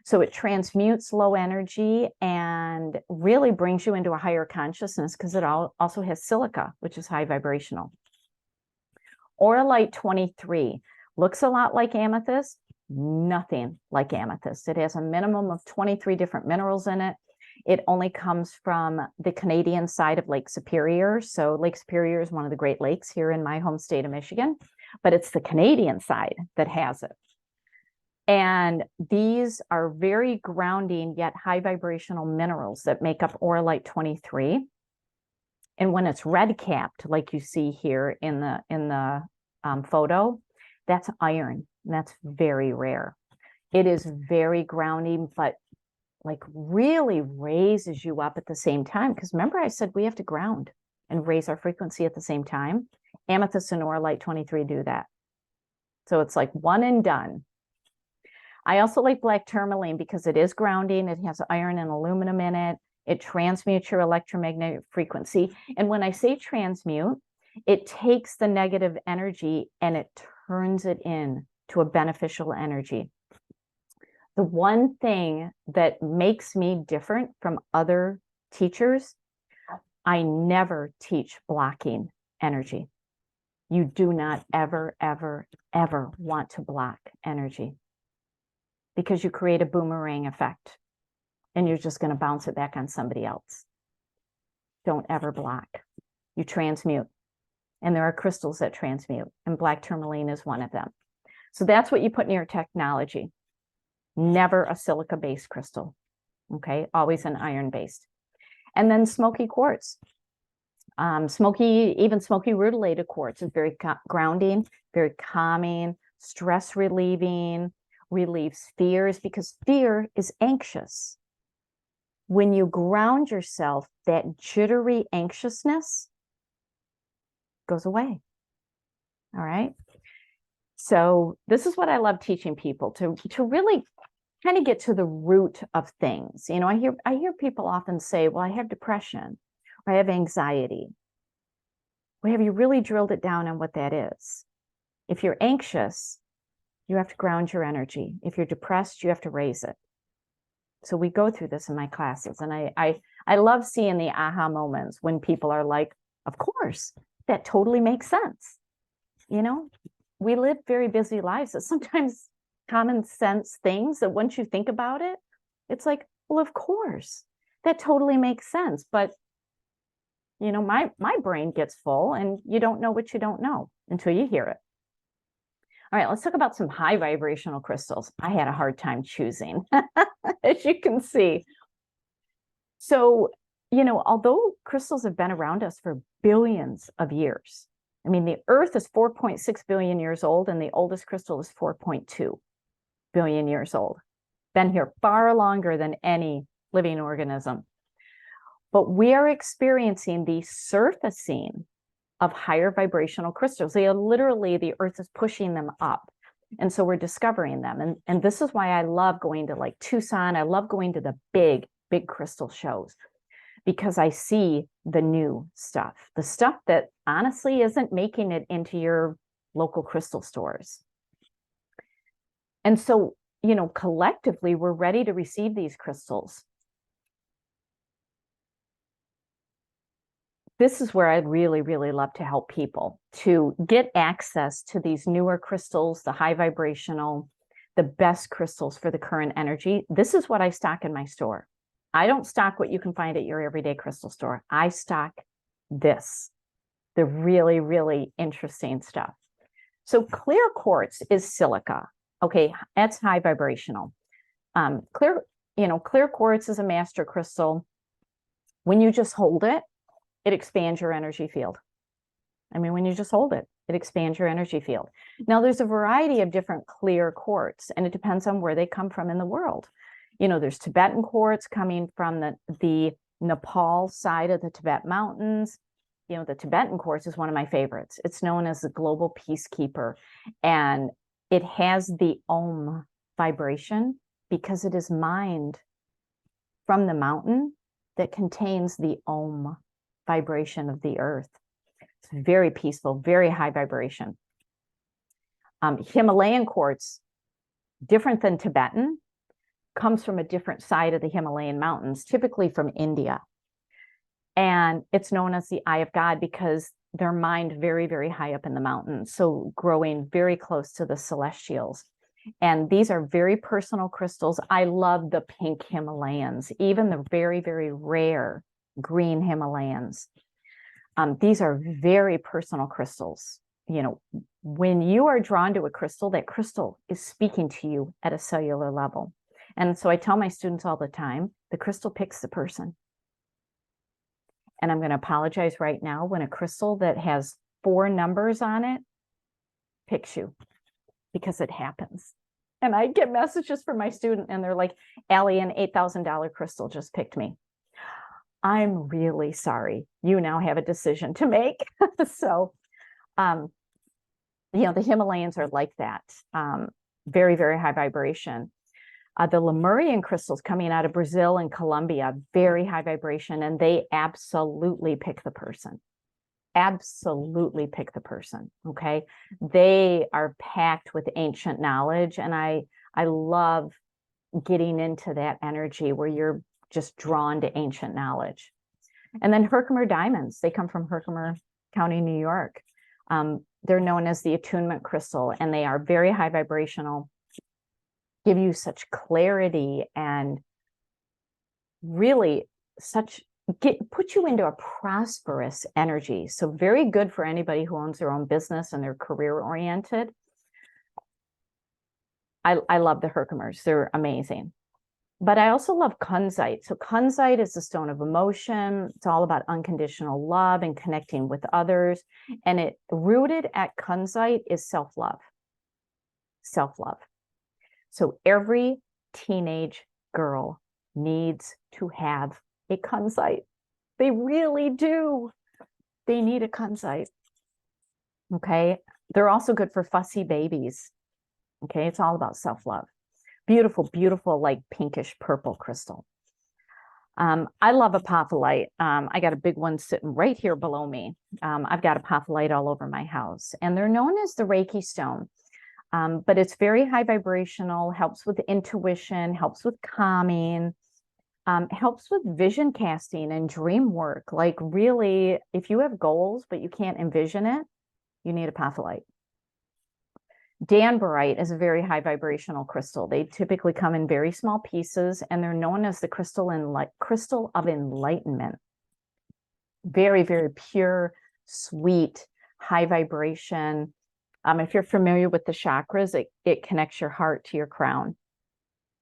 So it transmutes low energy and really brings you into a higher consciousness because it also has silica, which is high vibrational. Auralite 23 looks a lot like amethyst, nothing like amethyst. It has a minimum of 23 different minerals in it. It only comes from the Canadian side of Lake Superior. So Lake Superior is one of the Great Lakes here in my home state of Michigan, but it's the Canadian side that has it. And these are very grounding yet high vibrational minerals that make up auralite 23. And when it's red capped, like you see here in the photo, that's iron. And that's very rare. It is very grounding, but like really raises you up at the same time. Because remember, I said we have to ground and raise our frequency at the same time. Amethyst and auralite 23 do that. So it's like one and done. I also like black tourmaline because it is grounding. It has iron and aluminum in it. It transmutes your electromagnetic frequency. And when I say transmute, it takes the negative energy and it turns it in to a beneficial energy. The one thing that makes me different from other teachers, I never teach blocking energy. You do not ever, ever, ever want to block energy because you create a boomerang effect and you're just going to bounce it back on somebody else. Don't ever block. You transmute. And there are crystals that transmute, and black tourmaline is one of them. So that's what you put in your technology. Never a silica-based crystal, okay? Always an iron-based. And then smoky quartz. Even smoky rutilated quartz is very grounding, very calming, stress relieving, relieves fears, because fear is anxious. When you ground yourself, that jittery anxiousness goes away. All right. So this is what I love teaching people, to really kind of get to the root of things. You know, I hear people often say, well, I have depression, or I have anxiety. Well, have you really drilled it down on what that is? If you're anxious, you have to ground your energy. If you're depressed, you have to raise it. So we go through this in my classes, and I love seeing the aha moments when people are like, of course, that totally makes sense. You know, we live very busy lives that sometimes common sense things that once you think about it, it's like, well, of course, that totally makes sense. But, you know, my brain gets full, and you don't know what you don't know until you hear it. All right, let's talk about some high vibrational crystals. I had a hard time choosing, as you can see. So, you know, although crystals have been around us for billions of years, I mean, the Earth is 4.6 billion years old, and the oldest crystal is 4.2 billion years old. Been here far longer than any living organism. But we are experiencing the surfacing of higher vibrational crystals. They are literally, the Earth is pushing them up. And so we're discovering them. And this is why I love going to like Tucson. I love going to the big crystal shows, because I see the new stuff, the stuff that honestly isn't making it into your local crystal stores. And so, you know, collectively, we're ready to receive these crystals. This is where I'd really, really love to help people to get access to these newer crystals, the high vibrational, the best crystals for the current energy. This is what I stock in my store. I don't stock what you can find at your everyday crystal store. I stock this, the really, really interesting stuff. So clear quartz is silica. Okay, that's high vibrational. Clear quartz is a master crystal. When you just hold it, it expands your energy field. I mean, when you just hold it, it expands your energy field. Now, there's a variety of different clear quartz, and it depends on where they come from in the world. You know, there's Tibetan quartz coming from the Nepal side of the Tibet mountains. You know, the Tibetan quartz is one of my favorites. It's known as the global peacekeeper, and it has the Om vibration because it is mined from the mountain that contains the Om vibration of the earth. It's very peaceful, very high vibration. Himalayan quartz, different than Tibetan, comes from a different side of the Himalayan mountains, typically from India. And it's known as the Eye of God because they're mined very, very high up in the mountains, so growing very close to the celestials. And these are very personal crystals. I love the pink Himalayans, even the very, very rare green Himalayans. These are very personal crystals. you know, when you are drawn to a crystal, that crystal is speaking to you at a cellular level. And so I tell my students all the time, the crystal picks the person. And I'm going to apologize right now when a crystal that has 4 numbers on it picks you, because it happens. And I get messages from my student and they're like, Allie, an $8,000 crystal just picked me. I'm really sorry. You now have a decision to make. So, you know, the Himalayans are like that. Very, very high vibration. The Lemurian crystals coming out of Brazil and Colombia, very high vibration, and they absolutely pick the person. Absolutely pick the person. Okay. They are packed with ancient knowledge. And I love getting into that energy where you're just drawn to ancient knowledge. And then Herkimer diamonds, they come from Herkimer County, New York. They're known as the attunement crystal, and they are very high vibrational, give you such clarity and really put you into a prosperous energy. So very good for anybody who owns their own business and they're career oriented. I love the Herkimers. They're amazing. But I also love kunzite. So kunzite is the stone of emotion. It's all about unconditional love and connecting with others. And it rooted at kunzite is self-love. Self-love. So every teenage girl needs to have a kunzite. They really do. They need a kunzite. Okay. They're also good for fussy babies. Okay. It's all about self-love. Beautiful, beautiful, like pinkish purple crystal. I love apophyllite. I got a big one sitting right here below me. I've got apophyllite all over my house, and they're known as the Reiki stone. But it's very high vibrational, helps with intuition, helps with calming, helps with vision casting and dream work. Like really, if you have goals, but you can't envision it, you need apophyllite. Danburite is a very high vibrational crystal. They typically come in very small pieces, and they're known as the crystal of enlightenment. Very, very pure, sweet, high vibration. If you're familiar with the chakras, it connects your heart to your crown.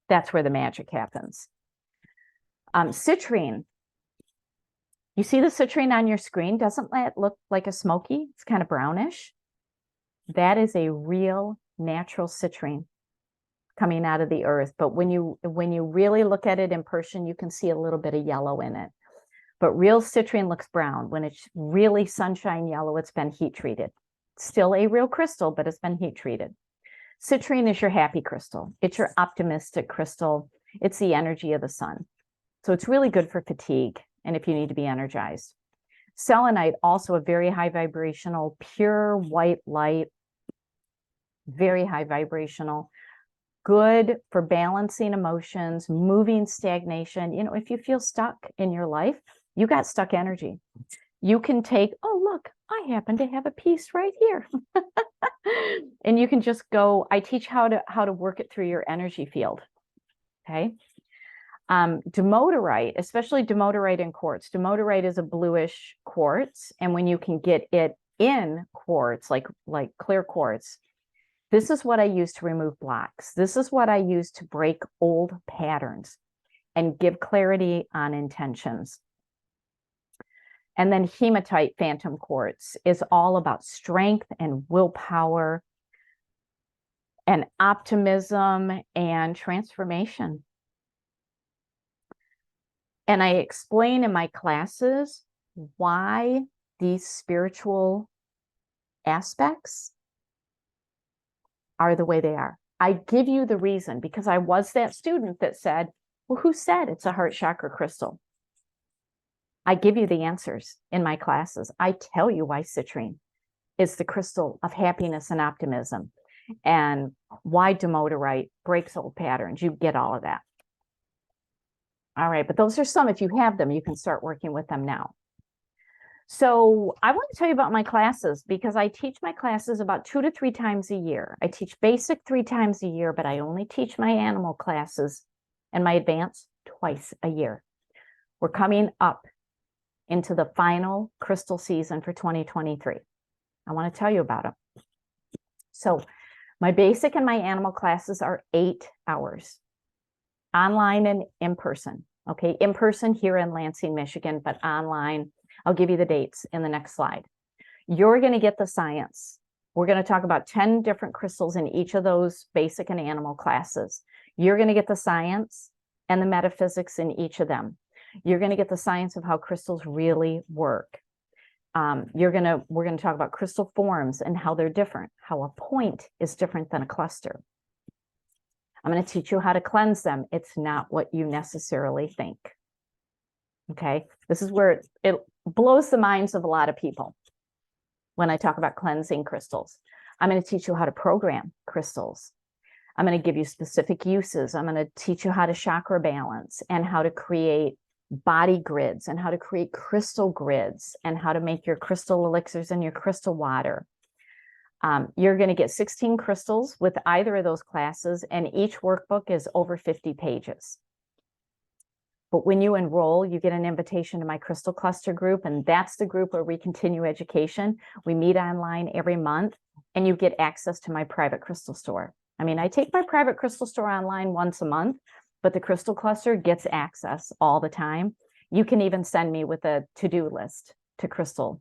That's where the magic happens. Citrine. You see the citrine on your screen? Doesn't that look like a smoky? It's kind of brownish. That is a real natural citrine coming out of the earth. But when you really look at it in person, you can see a little bit of yellow in it. But real citrine looks brown. When it's really sunshine yellow, it's been heat treated. Still a real crystal, but it's been heat treated. Citrine is your happy crystal. It's your optimistic crystal. It's the energy of the sun. So it's really good for fatigue and if you need to be energized. Selenite, also a very high vibrational, pure white light, very high vibrational, good for balancing emotions, moving stagnation. You know, if you feel stuck in your life, you got stuck energy. You can take, oh, look, I happen to have a piece right here. And you can just go, I teach how to work it through your energy field. Okay. Demoterite, especially demoterite in quartz. Demoterite is a bluish quartz. And when you can get it in quartz, like clear quartz, this is what I use to remove blocks. This is what I use to break old patterns and give clarity on intentions. And then hematite phantom quartz is all about strength and willpower and optimism and transformation. And I explain in my classes why these spiritual aspects are the way they are. I give you the reason, because I was that student that said, well, who said it's a heart chakra crystal? I give you the answers in my classes. I tell you why citrine is the crystal of happiness and optimism, and why demoterite breaks old patterns. You get all of that. All right, but those are some. If you have them, you can start working with them now. So I want to tell you about my classes, because I teach my classes about 2 to 3 times a year. I teach basic 3 times a year, but I only teach my animal classes and my advanced twice a year. We're coming up into the final crystal season for 2023. I want to tell you about them. So my basic and my animal classes are 8 hours, online and in person. Okay, in person here in Lansing, Michigan, but online, I'll give you the dates in the next slide. You're going to get the science. We're going to talk about 10 different crystals in each of those basic and animal classes. You're going to get the science and the metaphysics in each of them. You're going to get the science of how crystals really work. We're going to talk about crystal forms and how they're different, how a point is different than a cluster. I'm going to teach you how to cleanse them. It's not what you necessarily think. Okay, this is where it blows the minds of a lot of people when I talk about cleansing crystals. I'm going to teach you how to program crystals. I'm going to give you specific uses. I'm going to teach you how to chakra balance and how to create body grids and how to create crystal grids and how to make your crystal elixirs and your crystal water. You're going to get 16 crystals with either of those classes, and each workbook is over 50 pages. But when you enroll, you get an invitation to my crystal cluster group, and that's the group where we continue education. We meet online every month, and you get access to my private crystal store. I mean, I take my private crystal store online once a month, but the crystal cluster gets access all the time. You can even send me with a to-do list to crystal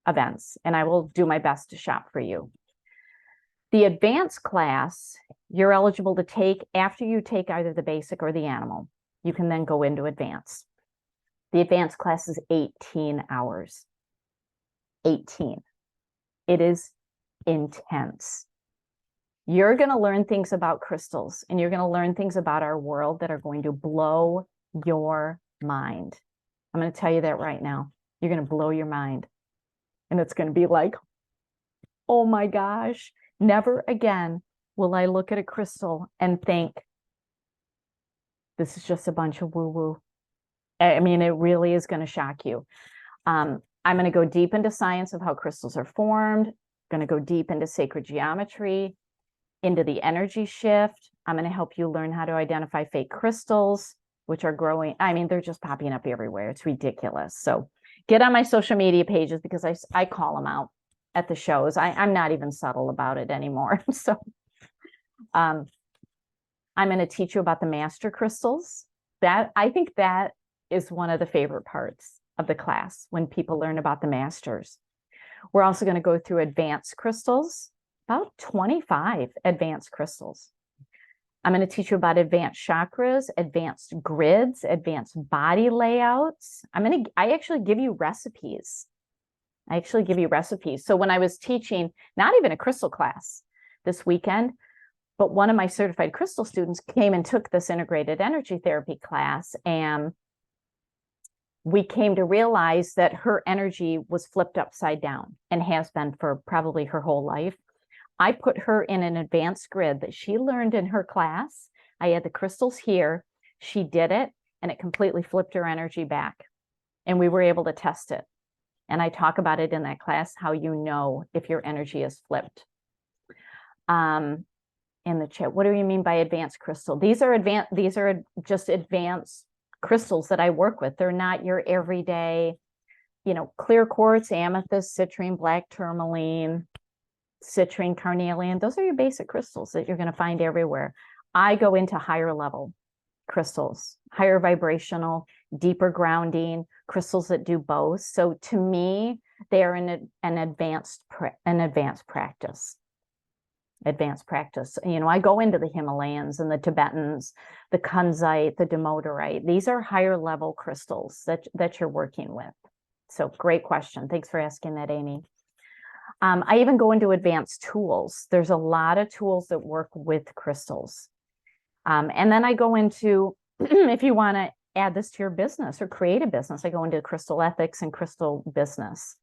events, and I will do my best to shop for you. The advanced class, you're eligible to take after you take either the basic or the animal. You can then go into advanced. The advanced class is 18 hours. 18. It is intense. You're going to learn things about crystals, and you're going to learn things about our world that are going to blow your mind. I'm going to tell you that right now. You're going to blow your mind. And it's going to be like, oh my gosh, never again will I look at a crystal and think, this is just a bunch of woo-woo. I mean, it really is going to shock you. I'm going to go deep into science of how crystals are formed. I'm going to go deep into sacred geometry, into the energy shift. I'm going to help you learn how to identify fake crystals, which are growing. I mean, they're just popping up everywhere. It's ridiculous. So get on my social media pages because I call them out at the shows. I'm not even subtle about it anymore. So I'm going to teach you about the master crystals. I think that is one of the favorite parts of the class when people learn about the masters. We're also going to go through advanced crystals, about 25 advanced crystals. I'm going to teach you about advanced chakras, advanced grids, advanced body layouts. I actually give you recipes. So when I was teaching, not even a crystal class this weekend, but one of my certified crystal students came and took this integrated energy therapy class, and we came to realize that her energy was flipped upside down and has been for probably her whole life. I put her in an advanced grid that she learned in her class. I had the crystals here. She did it, and it completely flipped her energy back. And we were able to test it. And I talk about it in that class, how you know if your energy is flipped. In the chat, what do you mean by advanced crystal? These are just advanced crystals that I work with. They're not your everyday, clear quartz, amethyst, citrine, black tourmaline, citrine, carnelian. Those are your basic crystals that you're going to find everywhere. I go into higher level crystals, higher vibrational, deeper grounding, crystals that do both. So to me, they are an advanced practice. Advanced practice. I go into the Himalayans and the Tibetans, the kunzite, the demoterite. These are higher level crystals that you're working with. So great question. Thanks for asking that, Amy. I even go into advanced tools. There's a lot of tools that work with crystals. And then I go into, if you want to add this to your business or create a business, I go into crystal ethics and crystal business.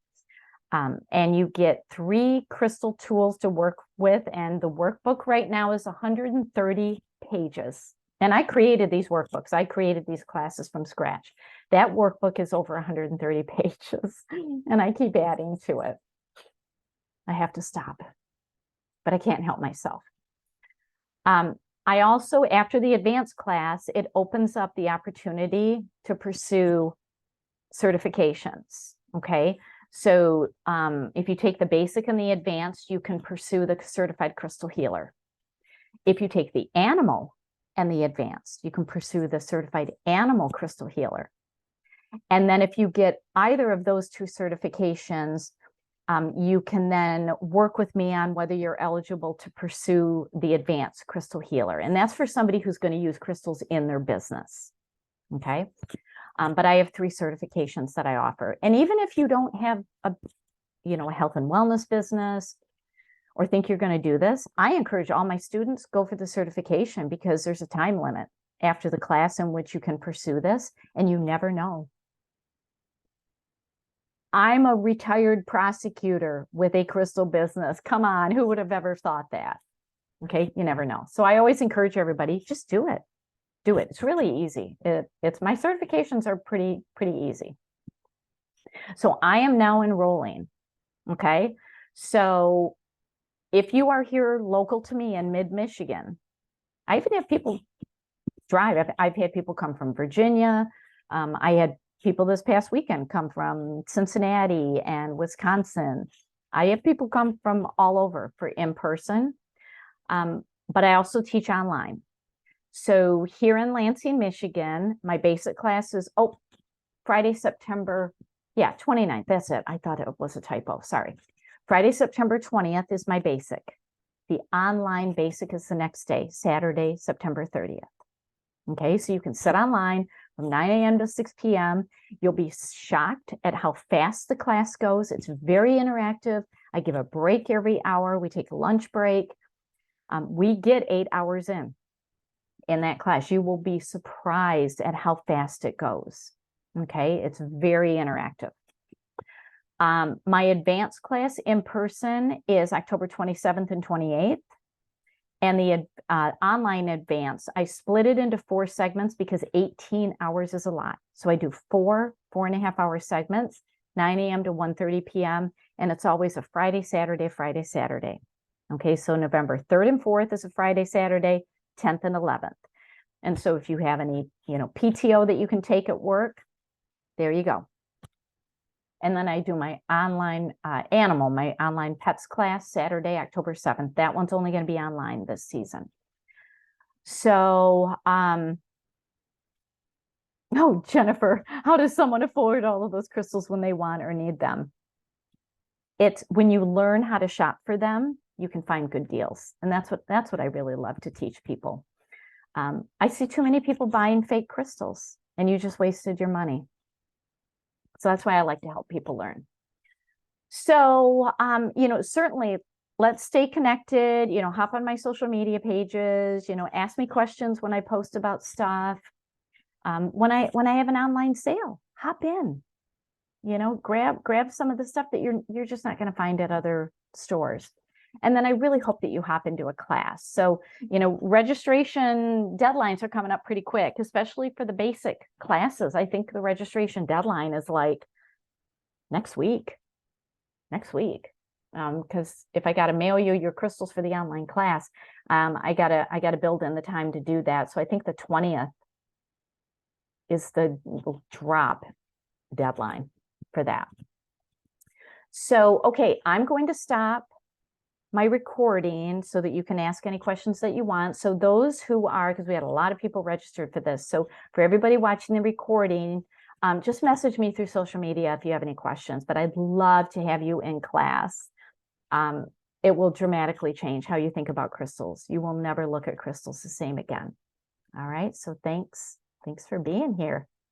And you get 3 crystal tools to work with. And the workbook right now is 130 pages. And I created these workbooks. I created these classes from scratch. That workbook is over 130 pages. And I keep adding to it. I have to stop, but I can't help myself. I also, after the advanced class, it opens up the opportunity to pursue certifications. Okay. So if you take the basic and the advanced, you can pursue the certified crystal healer. If you take the animal and the advanced, you can pursue the certified animal crystal healer. And then if you get either of those two certifications, you can then work with me on whether you're eligible to pursue the advanced crystal healer. And that's for somebody who's going to use crystals in their business. Okay. But I have 3 certifications that I offer. And even if you don't have a health and wellness business or think you're going to do this, I encourage all my students go for the certification, because there's a time limit after the class in which you can pursue this, and you never know. I'm a retired prosecutor with a crystal business. Come on, who would have ever thought that? Okay, you never know. So I always encourage everybody, just do it. Do it. It's really easy. It's my certifications are pretty easy. So I am now enrolling. Okay. So if you are here local to me in mid-Michigan, I even have people drive. I've had people come from Virginia. I had people this past weekend come from Cincinnati and Wisconsin. I have people come from all over for in-person, but I also teach online. So here in Lansing, Michigan, my basic class is, Friday, September, 29th. That's it. I thought it was a typo. Sorry. Friday, September 20th is my basic. The online basic is the next day, Saturday, September 30th. Okay, so you can sit online from 9 a.m. to 6 p.m. You'll be shocked at how fast the class goes. It's very interactive. I give a break every hour. We take a lunch break. We get 8 hours in that class. You will be surprised at how fast it goes. Okay, it's very interactive. My advanced class in person is October 27th and 28th. And the online advance, I split it into 4 segments because 18 hours is a lot. So I do 4.5 hour segments, 9 a.m. to 1:30 p.m. And it's always a Friday, Saturday, Friday, Saturday. Okay, so November 3rd and 4th is a Friday, Saturday, 10th and 11th. And so if you have any, PTO that you can take at work, there you go. And then I do my online my online pets class Saturday, October 7th. That one's only going to be online this season. So, Jennifer, how does someone afford all of those crystals when they want or need them? It's when you learn how to shop for them, you can find good deals. And that's what I really love to teach people. I see too many people buying fake crystals, and you just wasted your money. So that's why I like to help people learn. So, certainly let's stay connected, hop on my social media pages, ask me questions when I post about stuff. When I have an online sale, hop in, grab some of the stuff that you're just not going to find at other stores. And then I really hope that you hop into a class. So, registration deadlines are coming up pretty quick, especially for the basic classes. I think the registration deadline is like next week. Because if I got to mail you your crystals for the online class, I gotta build in the time to do that. So I think the 20th is the drop deadline for that. So, okay, I'm going to stop my recording so that you can ask any questions that you want. So those who are, because we had a lot of people registered for this. So for everybody watching the recording, just message me through social media if you have any questions, but I'd love to have you in class. It will dramatically change how you think about crystals. You will never look at crystals the same again. All right. So thanks for being here.